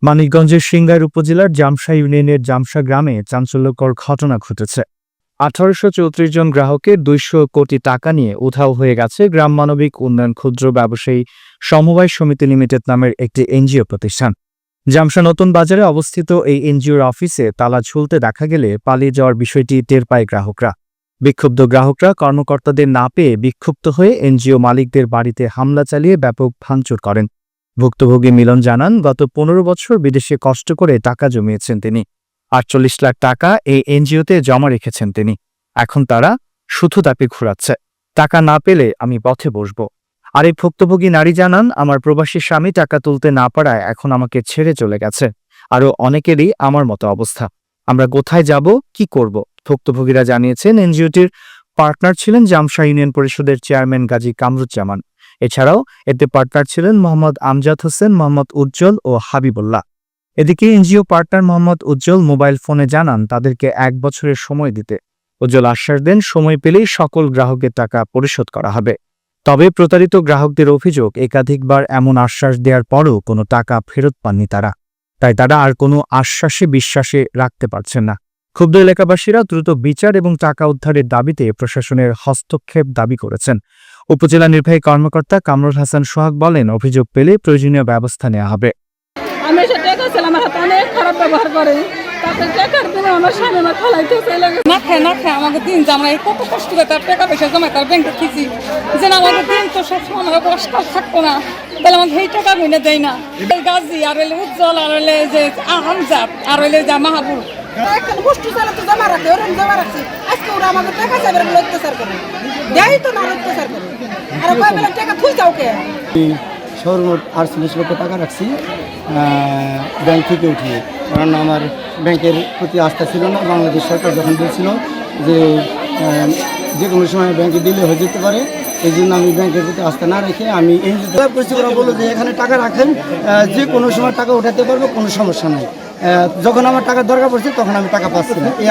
মানিকগঞ্জের সিংগাইর উপজেলার জামশা ইউনিয়নের জামশা গ্রামে চাঞ্চল্যকর ঘটনা ঘটেছে। ১৮৩৪ জন গ্রাহকের ২০০ কোটি টাকা নিয়ে উধাও হয়ে গেছে গ্রাম মানবিক উন্নয়ন ক্ষুদ্র ব্যবসায়ী সমবায় সমিতি লিমিটেড নামের একটি এনজিও প্রতিষ্ঠান। জামশা নতুন বাজারে অবস্থিত এই এনজিওর অফিসে তালা ঝুলতে দেখা গেলে পালিয়ে যাওয়ার বিষয়টি টের পায় গ্রাহকরা। বিক্ষুব্ধ গ্রাহকরা কর্মকর্তাদের না পেয়ে বিক্ষুব্ধ হয়ে এনজিও মালিকদের বাড়িতে হামলা চালিয়ে ব্যাপক ভাঙচুর করেন। ভুক্তভোগী মিলন জানান, গত ১৫ বছর বিদেশে কষ্ট করে টাকা জমিয়েছেন তিনি। ৪৮ লাখ টাকা এই এনজিওতে জমা রেখেছেন তিনি। এখন তারা শুধু তাকে ঘুরাচ্ছে। টাকা না পেলে আমি পথে বসব। আর এই ভুক্তভোগী নারী জানান, আমার প্রবাসী স্বামী টাকা তুলতে না পারায় এখন আমাকে ছেড়ে চলে গেছে। আরও অনেকেরই আমার মতো অবস্থা। আমরা কোথায় যাব, কি করব? ভুক্তভোগীরা জানিয়েছেন, এনজিওটির পার্টনার ছিলেন জামশা ইউনিয়ন পরিষদের চেয়ারম্যান গাজী কামরুজ্জামান। এছাড়াও এতে পার্টনার ছিলেন মোহাম্মদ আমজাদ হোসেন, মোহাম্মদ উজ্জ্বল ও হাবিবুল্লাহ। এদিকে এনজিও পার্টনার মোহাম্মদ উজ্জ্বল মোবাইল ফোনে জানান তাদেরকে ১ বছরের সময় দিতে। উজ্জ্বল আশ্বাস দেন, সময় পেলেই সকল গ্রাহকের টাকা পরিশোধ করা হবে। তবে প্রতারিত গ্রাহকদের অভিযোগ, একাধিকবার এমন আশ্বাস দেওয়ার পরও কোনো টাকা ফেরত পাননি তারা। তাই তারা আর কোনো আশ্বাসে বিশ্বাসে রাখতে পারছেন না। ক্ষুব্ধ এলাকাবাসীরা দ্রুত বিচার এবং টাকা উদ্ধারের দাবিতে প্রশাসনের হস্তক্ষেপ দাবি করেছেন। উপজেলা নির্বাহী কর্মকর্তা কামরুল হাসান সোহাগ বলেন, অভিযোগ পেলে প্রয়োজনীয় ব্যবস্থা নেওয়া হবে। আমি এসে টাকা ছিলাম, আমার হাতে অনেক খারাপ ব্যবহার করে। তাতে টাকার দিনে আমার স্বামী আমার খালাইতে চলে গেছে। না খায় আমাকে দিন যে আমরা কত কষ্ট করে তার টাকা পয়সা জমা তার ব্যাংকে খিছি, যে আমাকে দিন তো সবসময় আমার কষ্ট থাকতো না, তাহলে আমাকে এই টাকা গুনে দেয় না। গাজী আর হইলে উজ্জ্বল আর হইলে যে আমজাদ আর হইলে যা মাহাবুর এখন গোষ্ঠী চালে তো জমা রাখে, ওরকম জমা রাখছি। আজকে ওরা আমাকে টাকা চাইবে, অত্যাচার করে দেয় তো না, অত্যাচার করে। আর কয় টাকা থুই যাও কে? সর্বমোট ৪৮ লক্ষ টাকা রাখছি ব্যাংক থেকে উঠিয়ে, কারণ আমার ব্যাংকের প্রতি আস্থা ছিল না। বাংলাদেশ সরকার যখন বলছিল যে কোনো সময় ব্যাংকে দিলে হয়ে যেতে পারে, এই জন্য আমি ব্যাংকের প্রতি আস্থা না রেখে আমি এনজিও করছি। ওরা বললো যে এখানে টাকা রাখেন, যে কোনো সময় টাকা উঠাতে পারবো, কোনো সমস্যা নেই। যখন আমার টাকার দরকার পড়ছে তখন আমি টাকা পাচ্ছি না। এই